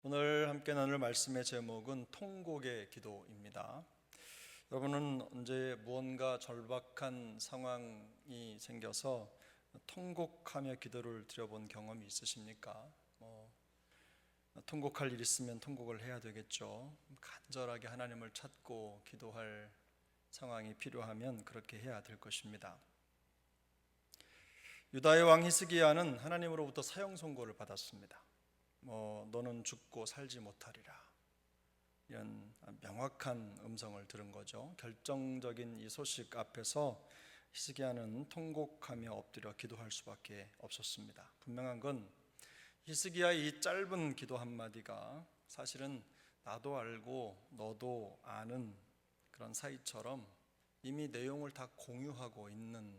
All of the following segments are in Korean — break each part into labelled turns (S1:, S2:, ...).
S1: 오늘 함께 나눌 말씀의 제목은 통곡의 기도입니다. 여러분은 언제 무언가 절박한 상황이 생겨서 통곡하며 기도를 드려본 경험이 있으십니까? 통곡할 일 있으면 통곡을 해야 되겠죠. 간절하게 하나님을 찾고 기도할 상황이 필요하면 그렇게 해야 될 것입니다. 유다의 왕 히스기야는 하나님으로부터 사형 선고를 받았습니다. 너는 죽고 살지 못하리라, 이런 명확한 음성을 들은 거죠. 결정적인 이 소식 앞에서 히스기야는 통곡하며 엎드려 기도할 수밖에 없었습니다. 분명한 건 히스기야의 이 짧은 기도 한마디가 사실은 나도 알고 너도 아는 그런 사이처럼 이미 내용을 다 공유하고 있는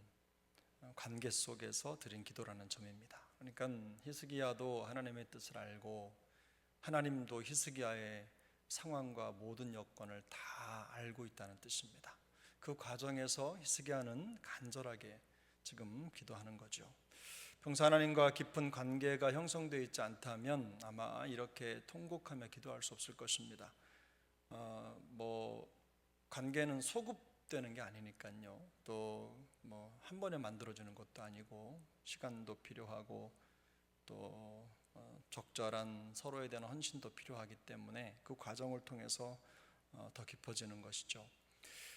S1: 관계 속에서 드린 기도라는 점입니다. 그러니까 히스기야도 하나님의 뜻을 알고 하나님도 히스기야의 상황과 모든 여건을 다 알고 있다는 뜻입니다. 그 과정에서 히스기야는 간절하게 지금 기도하는 거죠. 평소 하나님과 깊은 관계가 형성되어 있지 않다면 아마 이렇게 통곡하며 기도할 수 없을 것입니다. 관계는 소급되는 게 아니니까요. 또 한 번에 만들어주는 것도 아니고 시간도 필요하고 또 적절한 서로에 대한 헌신도 필요하기 때문에 그 과정을 통해서 더 깊어지는 것이죠.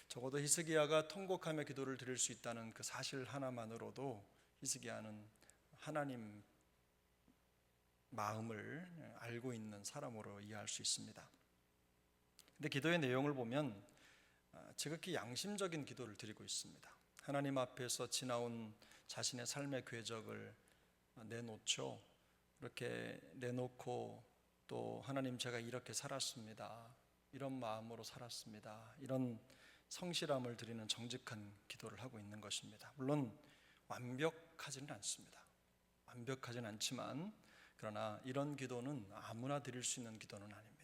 S1: 적어도 히스기야가 통곡하며 기도를 드릴 수 있다는 그 사실 하나만으로도 히스기야는 하나님 마음을 알고 있는 사람으로 이해할 수 있습니다. 근데 기도의 내용을 보면 지극히 양심적인 기도를 드리고 있습니다. 하나님 앞에서 지나온 자신의 삶의 궤적을 내놓죠. 이렇게 내놓고 또 하나님, 제가 이렇게 살았습니다, 이런 마음으로 살았습니다, 이런 성실함을 드리는 정직한 기도를 하고 있는 것입니다. 물론 완벽하지는 않습니다. 완벽하지는 않지만 그러나 이런 기도는 아무나 드릴 수 있는 기도는 아닙니다.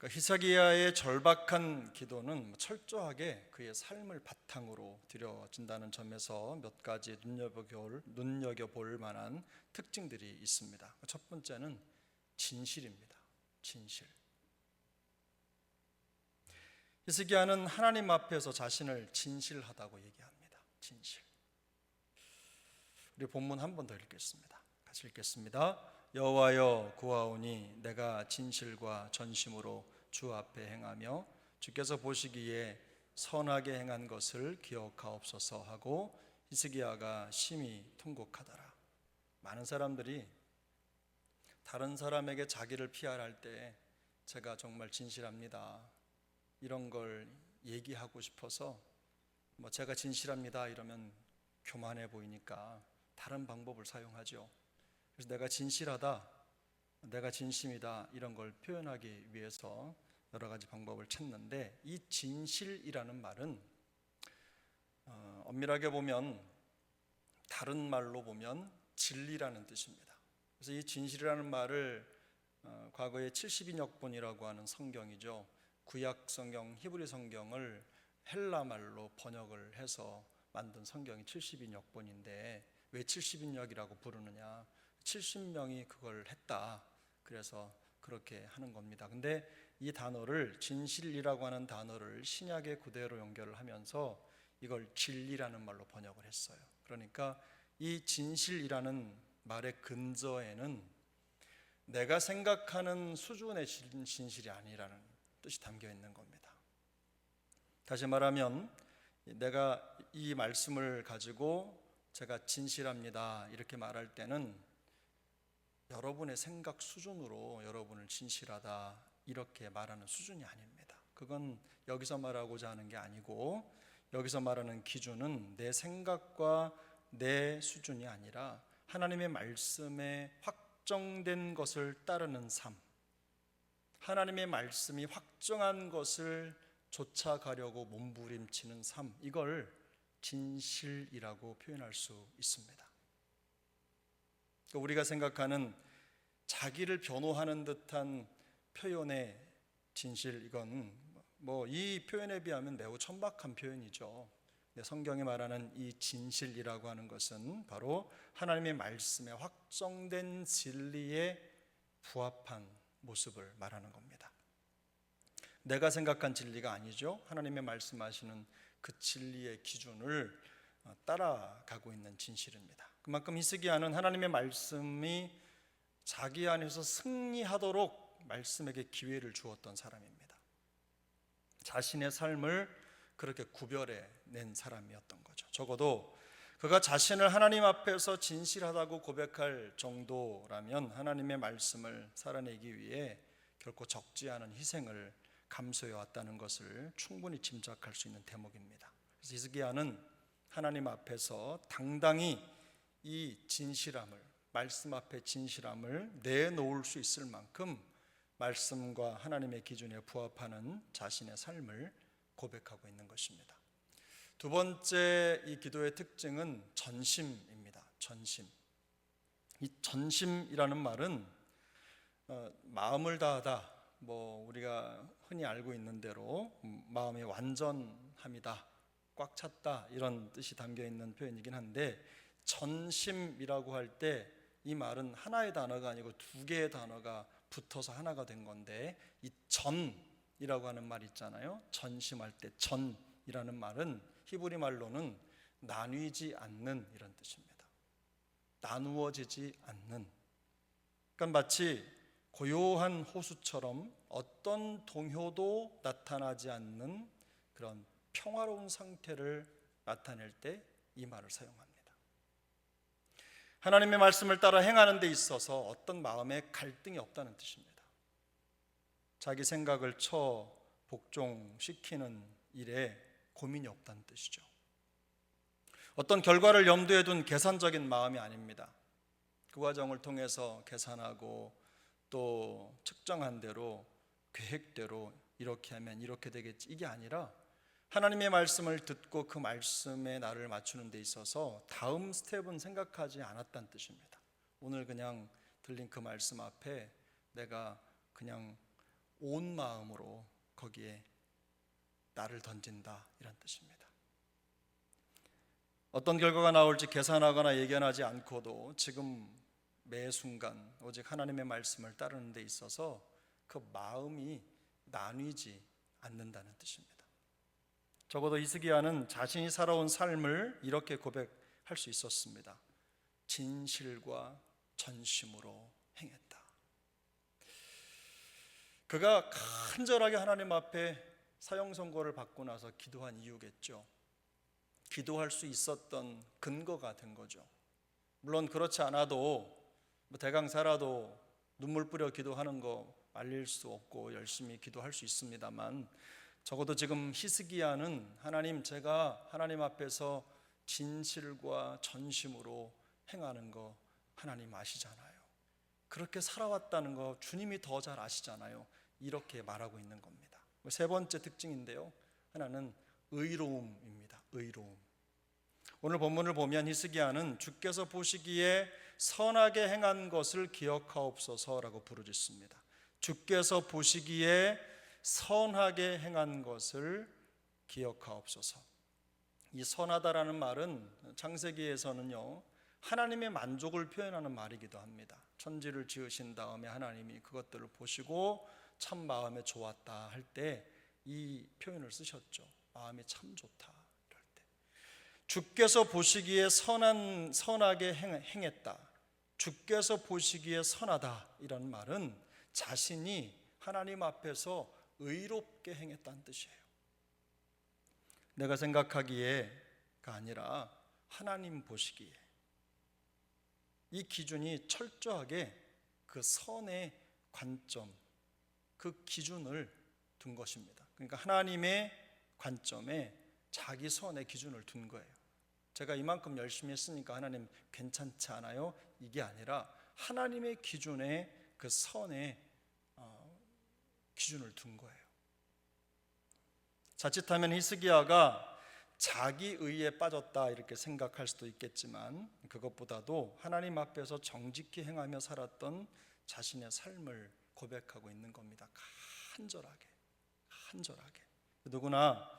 S1: 히스기야의 절박한 기도는 철저하게 그의 삶을 바탕으로 드려진다는 점에서 몇 가지 눈여겨볼 만한 특징들이 있습니다. 첫 번째는 진실입니다. 진실. 히스기야는 하나님 앞에서 자신을 진실하다고 얘기합니다. 진실. 우리 본문 한 번 더 읽겠습니다. 같이 읽겠습니다. 여호와여, 구하오니 내가 진실과 전심으로 주 앞에 행하며 주께서 보시기에 선하게 행한 것을 기억하옵소서 하고 히스기야가 심히 통곡하더라. 많은 사람들이 다른 사람에게 자기를 피할할 때 제가 정말 진실합니다, 이런 걸 얘기하고 싶어서 제가 진실합니다 이러면 교만해 보이니까 다른 방법을 사용하죠. 그래서 내가 진실하다, 내가 진심이다, 이런 걸 표현하기 위해서 여러 가지 방법을 찾는데, 이 진실이라는 말은 엄밀하게 보면, 다른 말로 보면 진리라는 뜻입니다. 그래서 이 진실이라는 말을 과거에 70인역본이라고 하는 성경이죠, 구약 성경, 히브리 성경을 헬라 말로 번역을 해서 만든 성경이 70인역본인데 왜 70인역이라고 부르느냐, 70명이 그걸 했다, 그래서 그렇게 하는 겁니다. 근데 이 단어를, 진실이라고 하는 단어를 신약의 그대로 연결을 하면서 이걸 진리라는 말로 번역을 했어요. 그러니까 이 진실이라는 말의 근저에는 내가 생각하는 수준의 진실이 아니라는 뜻이 담겨 있는 겁니다. 다시 말하면 내가 이 말씀을 가지고 제가 진실합니다 이렇게 말할 때는 여러분의 생각 수준으로 여러분을 진실하다 이렇게 말하는 수준이 아닙니다. 그건 여기서 말하고자 하는 게 아니고, 여기서 말하는 기준은 내 생각과 내 수준이 아니라 하나님의 말씀에 확정된 것을 따르는 삶, 하나님의 말씀이 확정한 것을 쫓아가려고 몸부림치는 삶, 이걸 진실이라고 표현할 수 있습니다. 우리가 생각하는 자기를 변호하는 듯한 표현의 진실, 이건 이 표현에 비하면 매우 천박한 표현이죠. 성경이 말하는 이 진실이라고 하는 것은 바로 하나님의 말씀에 확정된 진리의 부합한 모습을 말하는 겁니다. 내가 생각한 진리가 아니죠. 하나님의 말씀하시는 그 진리의 기준을 따라가고 있는 진실입니다. 그만큼 히스기야는 하나님의 말씀이 자기 안에서 승리하도록 말씀에게 기회를 주었던 사람입니다. 자신의 삶을 그렇게 구별해 낸 사람이었던 거죠. 적어도 그가 자신을 하나님 앞에서 진실하다고 고백할 정도라면 하나님의 말씀을 살아내기 위해 결코 적지 않은 희생을 감수해 왔다는 것을 충분히 짐작할 수 있는 대목입니다. 그래서 히스기야는 하나님 앞에서 당당히 이 진실함을, 말씀 앞에 진실함을 내놓을 수 있을 만큼 말씀과 하나님의 기준에 부합하는 자신의 삶을 고백하고 있는 것입니다. 두 번째 이 기도의 특징은 전심입니다. 전심. 이 전심이라는 말은 마음을 다하다, 우리가 흔히 알고 있는 대로 마음의 완전함이다, 꽉 찼다, 이런 뜻이 담겨 있는 표현이긴 한데, 전심이라고 할 때 이 말은 하나의 단어가 아니고 두 개의 단어가 붙어서 하나가 된 건데, 이 전이라고 하는 말 있잖아요. 전심할 때 전이라는 말은 히브리 말로는 나뉘지 않는 이런 뜻입니다. 나누어지지 않는. 그러니까 마치 고요한 호수처럼 어떤 동요도 나타나지 않는 그런 평화로운 상태를 나타낼 때 이 말을 사용합니다. 하나님의 말씀을 따라 행하는 데 있어서 어떤 마음에 갈등이 없다는 뜻입니다. 자기 생각을 복종시키는 일에 고민이 없다는 뜻이죠. 어떤 결과를 염두에 둔 계산적인 마음이 아닙니다. 그 과정을 통해서 계산하고 또 측정한 대로, 계획대로 이렇게 하면 이렇게 되겠지, 이게 아니라 하나님의 말씀을 듣고 그 말씀에 나를 맞추는 데 있어서 다음 스텝은 생각하지 않았다는 뜻입니다. 오늘 그냥 들린 그 말씀 앞에 내가 그냥 온 마음으로 거기에 나를 던진다, 이런 뜻입니다. 어떤 결과가 나올지 계산하거나 예견하지 않고도 지금 매 순간 오직 하나님의 말씀을 따르는 데 있어서 그 마음이 나뉘지 않는다는 뜻입니다. 적어도 히스기야는 자신이 살아온 삶을 이렇게 고백할 수 있었습니다. 진실과 전심으로 행했다. 그가 간절하게 하나님 앞에 사형 선고를 받고 나서 기도한 이유겠죠. 기도할 수 있었던 근거가 된 거죠. 물론 그렇지 않아도 대강사라도 눈물 뿌려 기도하는 거 말릴 수 없고 열심히 기도할 수 있습니다만, 적어도 지금 히스기야는 하나님, 제가 하나님 앞에서 진실과 전심으로 행하는 거 하나님 아시잖아요. 그렇게 살아왔다는 거 주님이 더 잘 아시잖아요. 이렇게 말하고 있는 겁니다. 세 번째 특징인데요, 하나는 의로움입니다. 의로움. 오늘 본문을 보면 히스기야는 주께서 보시기에 선하게 행한 것을 기억하옵소서라고 부르짖습니다. 주께서 보시기에 선하게 행한 것을 기억하옵소서. 이 선하다라는 말은 창세기에서는요, 하나님의 만족을 표현하는 말이기도 합니다. 천지를 지으신 다음에 하나님이 그것들을 보시고 참 마음에 좋았다 할 때 이 표현을 쓰셨죠. 마음이 참 좋다 이럴 때. 주께서 보시기에 선하게 행했다, 주께서 보시기에 선하다, 이런 말은 자신이 하나님 앞에서 의롭게 행했다는 뜻이에요. 내가 생각하기에가 아니라 하나님 보시기에. 이 기준이 철저하게 그 선의 관점, 그 기준을 둔 것입니다. 그러니까 하나님의 관점에 자기 선의 기준을 둔 거예요. 제가 이만큼 열심히 했으니까 하나님 괜찮지 않아요? 이게 아니라 하나님의 기준에 그 선의 기준을 둔 거예요. 자칫하면 히스기야가 자기 의에 빠졌다 이렇게 생각할 수도 있겠지만, 그것보다도 하나님 앞에서 정직히 행하며 살았던 자신의 삶을 고백하고 있는 겁니다. 간절하게. 누구나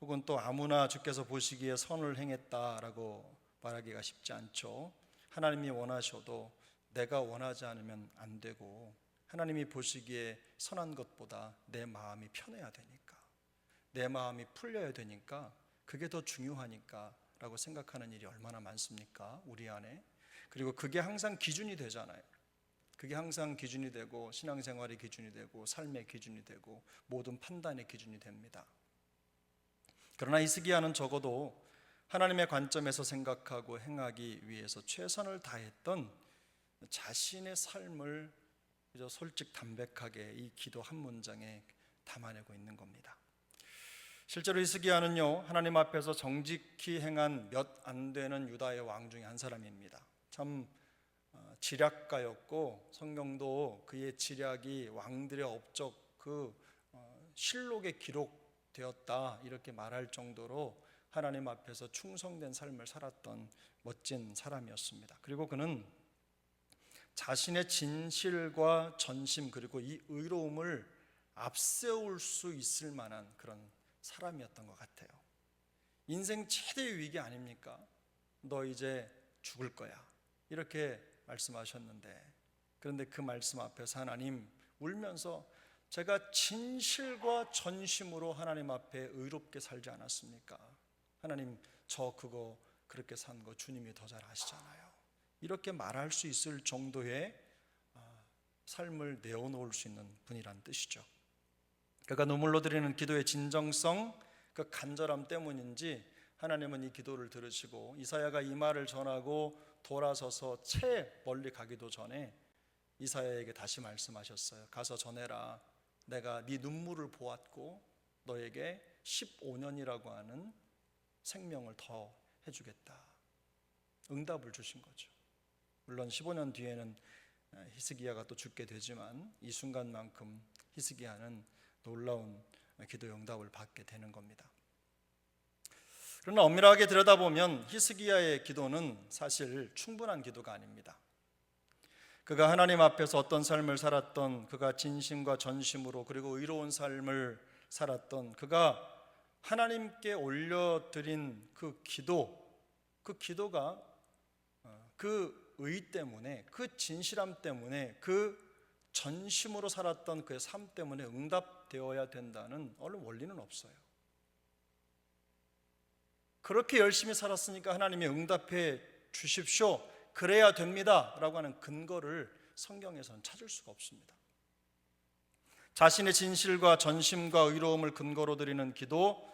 S1: 혹은 또 아무나 주께서 보시기에 선을 행했다라고 말하기가 쉽지 않죠. 하나님이 원하셔도 내가 원하지 않으면 안 되고, 하나님이 보시기에 선한 것보다 내 마음이 편해야 되니까, 내 마음이 풀려야 되니까, 그게 더 중요하니까 라고 생각하는 일이 얼마나 많습니까? 우리 안에. 그리고 그게 항상 기준이 되잖아요. 그게 항상 기준이 되고 신앙생활의 기준이 되고 삶의 기준이 되고 모든 판단의 기준이 됩니다. 그러나 히스기야는 적어도 하나님의 관점에서 생각하고 행하기 위해서 최선을 다했던 자신의 삶을 솔직 담백하게 이 기도 한 문장에 담아내고 있는 겁니다. 실제로 히스기야는요, 하나님 앞에서 정직히 행한 몇 안 되는 유다의 왕 중에 한 사람입니다. 참 지략가였고 성경도 그의 지략이 왕들의 업적 실록에 기록되었다 이렇게 말할 정도로 하나님 앞에서 충성된 삶을 살았던 멋진 사람이었습니다. 그리고 그는 자신의 진실과 전심 그리고 이 의로움을 앞세울 수 있을 만한 그런 사람이었던 것 같아요. 인생 최대의 위기 아닙니까? 너 이제 죽을 거야 이렇게 말씀하셨는데, 그런데 그 말씀 앞에서 하나님 울면서 제가 진실과 전심으로 하나님 앞에 의롭게 살지 않았습니까? 하나님 저 그거 그렇게 산 거 주님이 더 잘 아시잖아요. 이렇게 말할 수 있을 정도의 삶을 내어놓을 수 있는 분이란 뜻이죠. 그가 눈물로 드리는 기도의 진정성, 그 간절함 때문인지 하나님은 이 기도를 들으시고 이사야가 이 말을 전하고 돌아서서 채 멀리 가기도 전에 이사야에게 다시 말씀하셨어요. 가서 전해라. 내가 네 눈물을 보았고 너에게 15년이라고 하는 생명을 더 해주겠다. 응답을 주신 거죠. 물론 15년 뒤에는 히스기야가 또 죽게 되지만 이 순간만큼 히스기야는 놀라운 기도 응답을 받게 되는 겁니다. 그러나 엄밀하게 들여다보면 히스기야의 기도는 사실 충분한 기도가 아닙니다. 그가 하나님 앞에서 어떤 삶을 살았던, 그가 진심과 전심으로 그리고 의로운 삶을 살았던, 그가 하나님께 올려드린 그 기도가 그 의 때문에, 그 진실함 때문에, 그 전심으로 살았던 그의 삶 때문에 응답되어야 된다는 원리는 없어요. 그렇게 열심히 살았으니까 하나님이 응답해 주십시오, 그래야 됩니다 라고 하는 근거를 성경에서는 찾을 수가 없습니다. 자신의 진실과 전심과 의로움을 근거로 드리는 기도,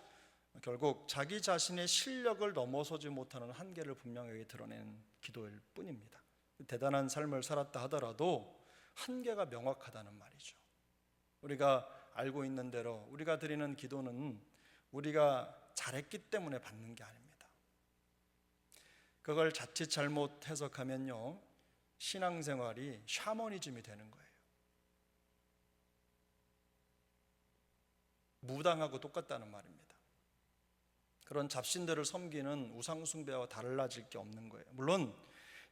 S1: 결국 자기 자신의 실력을 넘어서지 못하는 한계를 분명하게 드러낸 기도일 뿐입니다. 대단한 삶을 살았다 하더라도 한계가 명확하다는 말이죠. 우리가 알고 있는 대로 우리가 드리는 기도는 우리가 잘했기 때문에 받는 게 아닙니다. 그걸 자칫 잘못 해석하면요, 신앙생활이 샤머니즘이 되는 거예요. 무당하고 똑같다는 말입니다. 그런 잡신들을 섬기는 우상숭배와 달라질 게 없는 거예요. 물론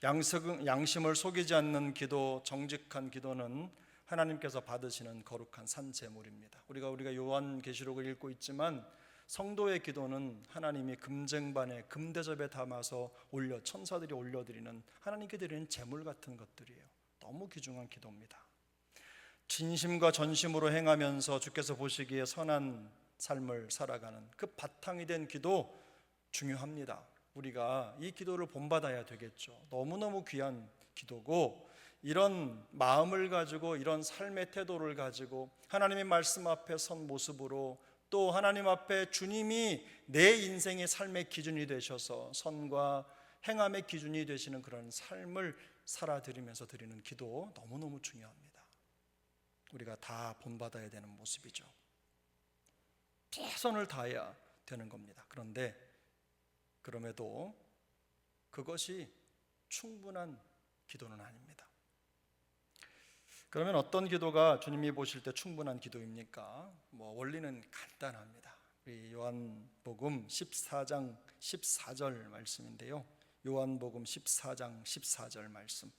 S1: 양심을 속이지 않는 기도, 정직한 기도는 하나님께서 받으시는 거룩한 산제물입니다. 우리가 요한계시록을 읽고 있지만 성도의 기도는 하나님이 금쟁반에 금대접에 담아서 천사들이 올려드리는, 하나님께 드리는 제물 같은 것들이에요. 너무 귀중한 기도입니다. 진심과 전심으로 행하면서 주께서 보시기에 선한 삶을 살아가는 그 바탕이 된 기도 중요합니다. 우리가 이 기도를 본받아야 되겠죠. 너무너무 귀한 기도고, 이런 마음을 가지고 이런 삶의 태도를 가지고 하나님의 말씀 앞에 선 모습으로, 또 하나님 앞에 주님이 내 인생의 삶의 기준이 되셔서 선과 행함의 기준이 되시는 그런 삶을 살아드리면서 드리는 기도 너무너무 중요합니다. 우리가 다 본받아야 되는 모습이죠. 최선을 다해야 되는 겁니다. 그럼에도 그것이 충분한 기도는 아닙니다. 그러면 어떤 기도가 주님이 보실 때 충분한 기도입니까? 원리는 간단합니다. 우리 요한복음 14장 14절 말씀인데요. 요한복음 14장 14절 말씀.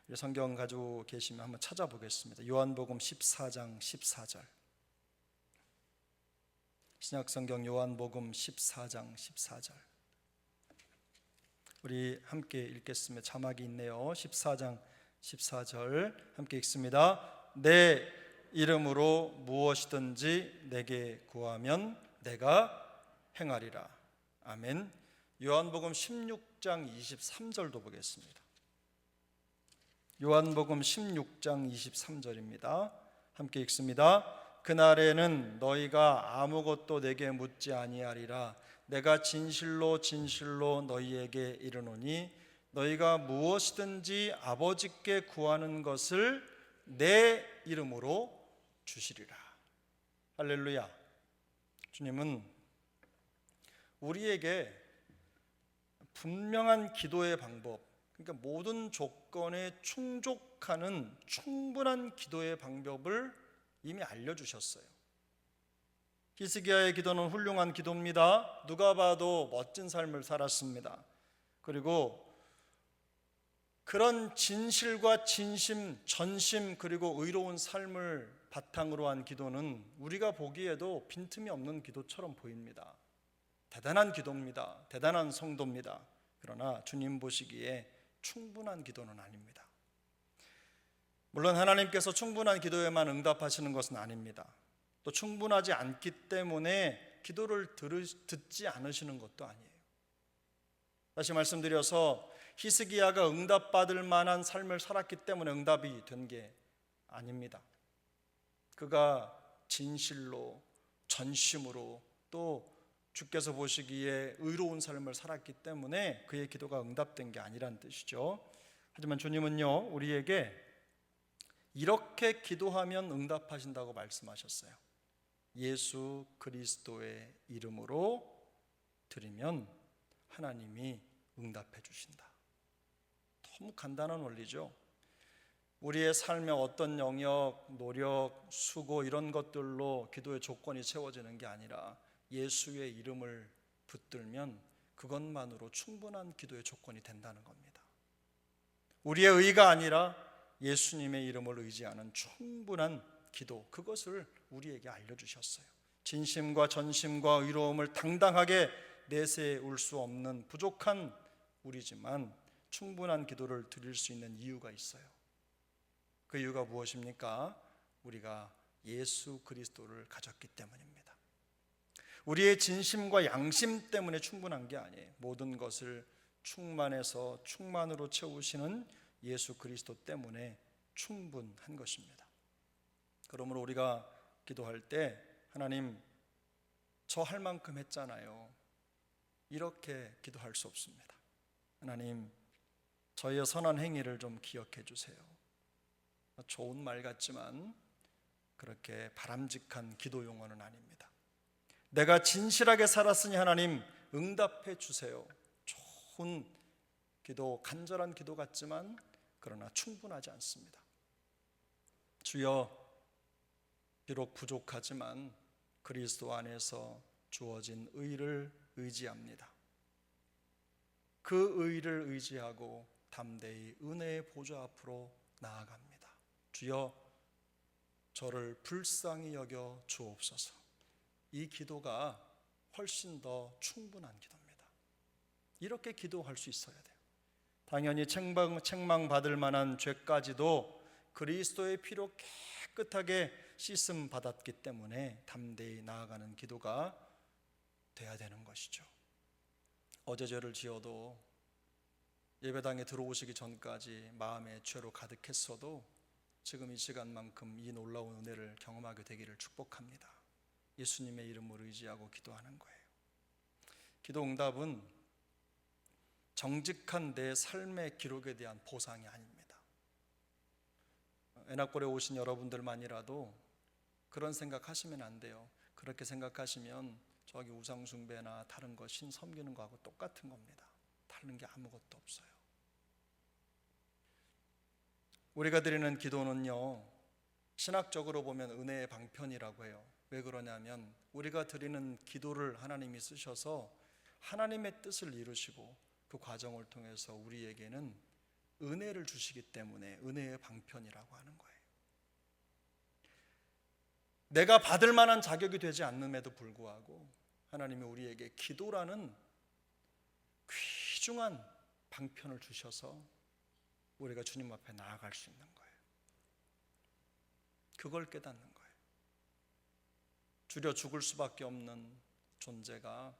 S1: 우리 성경 가지고 계시면 한번 찾아보겠습니다. 요한복음 14장 14절. 신약성경 요한복음 14장 14절. 우리 함께 읽겠습니다. 자막이 있네요. 14장 14절 함께 읽습니다. 내 이름으로 무엇이든지 내게 구하면 내가 행하리라. 아멘. 요한복음 16장 23절도 보겠습니다. 요한복음 16장 23절입니다. 함께 읽습니다. 그날에는 너희가 아무것도 내게 묻지 아니하리라. 내가 진실로 진실로 너희에게 이르노니 너희가 무엇이든지 아버지께 구하는 것을 내 이름으로 주시리라. 할렐루야. 주님은 우리에게 분명한 기도의 방법, 그러니까 모든 조건에 충족하는 충분한 기도의 방법을 이미 알려주셨어요. 히스기야의 기도는 훌륭한 기도입니다. 누가 봐도 멋진 삶을 살았습니다. 그리고 그런 진실과 진심, 전심 그리고 의로운 삶을 바탕으로 한 기도는 우리가 보기에도 빈틈이 없는 기도처럼 보입니다. 대단한 기도입니다. 대단한 성도입니다. 그러나 주님 보시기에 충분한 기도는 아닙니다. 물론 하나님께서 충분한 기도에만 응답하시는 것은 아닙니다. 또 충분하지 않기 때문에 기도를 듣지 않으시는 것도 아니에요. 다시 말씀드려서 히스기야가 응답받을 만한 삶을 살았기 때문에 응답이 된 게 아닙니다. 그가 진실로 전심으로 또 주께서 보시기에 의로운 삶을 살았기 때문에 그의 기도가 응답된 게 아니란 뜻이죠. 하지만 주님은요, 우리에게 이렇게 기도하면 응답하신다고 말씀하셨어요. 예수 그리스도의 이름으로 드리면 하나님이 응답해 주신다. 너무 간단한 원리죠. 우리의 삶의 어떤 영역, 노력, 수고 이런 것들로 기도의 조건이 채워지는 게 아니라 예수의 이름을 붙들면 그것만으로 충분한 기도의 조건이 된다는 겁니다. 우리의 의가 아니라 예수님의 이름을 의지하는 충분한 기도, 그것을 우리에게 알려주셨어요. 진심과 전심과 의로움을 당당하게 내세울 수 없는 부족한 우리지만 충분한 기도를 드릴 수 있는 이유가 있어요. 그 이유가 무엇입니까? 우리가 예수 그리스도를 가졌기 때문입니다. 우리의 진심과 양심 때문에 충분한 게 아니에요. 모든 것을 충만해서 충만으로 채우시는 예수 그리스도 때문에 충분한 것입니다. 그러므로 우리가 기도할 때 하나님, 저 할 만큼 했잖아요, 이렇게 기도할 수 없습니다. 하나님, 저희의 선한 행위를 좀 기억해 주세요. 좋은 말 같지만 그렇게 바람직한 기도 용어는 아닙니다. 내가 진실하게 살았으니 하나님 응답해 주세요. 좋은 기도, 간절한 기도 같지만 그러나 충분하지 않습니다. 주여, 비록 부족하지만 그리스도 안에서 주어진 의를 의지합니다. 그 의를 의지하고 담대히 은혜의 보좌 앞으로 나아갑니다. 주여, 저를 불쌍히 여겨 주옵소서. 이 기도가 훨씬 더 충분한 기도입니다. 이렇게 기도할 수 있어야 돼요. 당연히 책망받을 만한 죄까지도 그리스도의 피로 깨끗하게 씻음 받았기 때문에 담대히 나아가는 기도가 돼야 되는 것이죠. 어제 죄를 지어도 예배당에 들어오시기 전까지 마음에 죄로 가득했어도 지금 이 시간만큼 이 놀라운 은혜를 경험하게 되기를 축복합니다. 예수님의 이름을 의지하고 기도하는 거예요. 기도 응답은 정직한 내 삶의 기록에 대한 보상이 아닙니다. 애낙골에 오신 여러분들만이라도 그런 생각하시면 안 돼요. 그렇게 생각하시면 저기 우상숭배나 다른 거 신 섬기는 거하고 똑같은 겁니다. 다른 게 아무것도 없어요. 우리가 드리는 기도는요, 신학적으로 보면 은혜의 방편이라고 해요. 왜 그러냐면 우리가 드리는 기도를 하나님이 쓰셔서 하나님의 뜻을 이루시고 그 과정을 통해서 우리에게는 은혜를 주시기 때문에 은혜의 방편이라고 하는 거예요. 내가 받을 만한 자격이 되지 않음에도 불구하고 하나님이 우리에게 기도라는 귀중한 방편을 주셔서 우리가 주님 앞에 나아갈 수 있는 거예요. 그걸 깨닫는 거예요. 줄여 죽을 수밖에 없는 존재가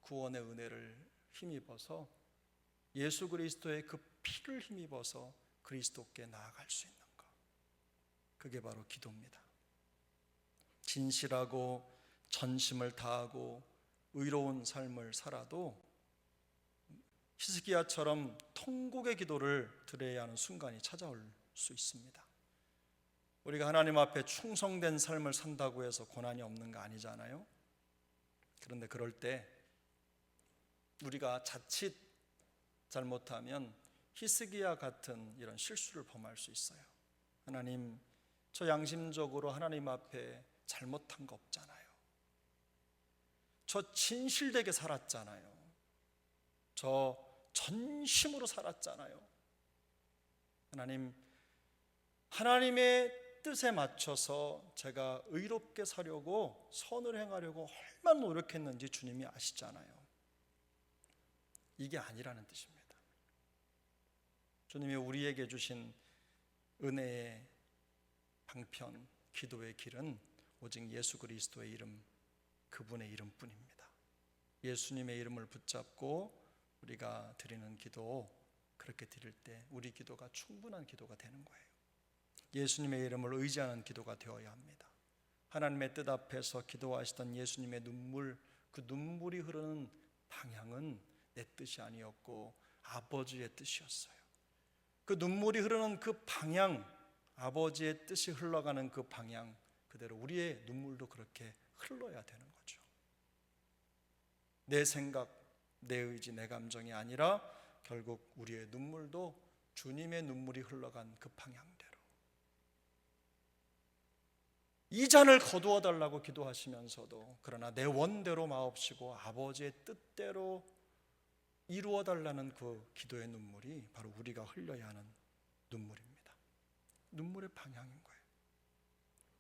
S1: 구원의 은혜를 힘입어서 예수 그리스도의 그 피를 힘입어서 그리스도께 나아갈 수 있는 것, 그게 바로 기도입니다. 진실하고 전심을 다하고 의로운 삶을 살아도 히스기야처럼 통곡의 기도를 드려야 하는 순간이 찾아올 수 있습니다. 우리가 하나님 앞에 충성된 삶을 산다고 해서 고난이 없는 거 아니잖아요. 그런데 그럴 때 우리가 자칫 잘못하면 히스기야 같은 이런 실수를 범할 수 있어요. 하나님, 저 양심적으로 하나님 앞에 잘못한 거 없잖아요. 저 진실되게 살았잖아요. 저 전심으로 살았잖아요. 하나님, 하나님의 뜻에 맞춰서 제가 의롭게 사려고, 선을 행하려고 얼마나 노력했는지 주님이 아시잖아요. 이게 아니라는 뜻입니다. 주님이 우리에게 주신 은혜의 방편, 기도의 길은 오직 예수 그리스도의 이름, 그분의 이름뿐입니다. 예수님의 이름을 붙잡고 우리가 드리는 기도, 그렇게 드릴 때 우리 기도가 충분한 기도가 되는 거예요. 예수님의 이름을 의지하는 기도가 되어야 합니다. 하나님의 뜻 앞에서 기도하시던 예수님의 눈물, 그 눈물이 흐르는 방향은 내 뜻이 아니었고 아버지의 뜻이었어요. 그 눈물이 흐르는 그 방향, 아버지의 뜻이 흘러가는 그 방향 그대로 우리의 눈물도 그렇게 흘러야 되는 거죠. 내 생각, 내 의지, 내 감정이 아니라 결국 우리의 눈물도 주님의 눈물이 흘러간 그 방향대로, 이 잔을 거두어 달라고 기도하시면서도 그러나 내 원대로 마옵시고 아버지의 뜻대로 이루어 달라는 그 기도의 눈물이 바로 우리가 흘려야 하는 눈물입니다. 눈물의 방향인 거예요.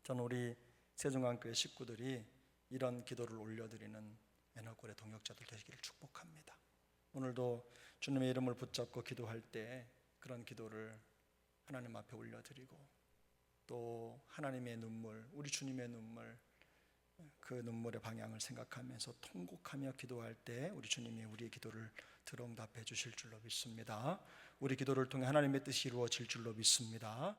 S1: 저는 우리 세종안교회 식구들이 이런 기도를 올려드리는 애너골의 동역자들 되시기를 축복합니다. 오늘도 주님의 이름을 붙잡고 기도할 때 그런 기도를 하나님 앞에 올려드리고, 또 하나님의 눈물, 우리 주님의 눈물, 그 눈물의 방향을 생각하면서 통곡하며 기도할 때 우리 주님이 우리의 기도를 들어응답해 주실 줄로 믿습니다. 우리 기도를 통해 하나님의 뜻이 이루어질 줄로 믿습니다.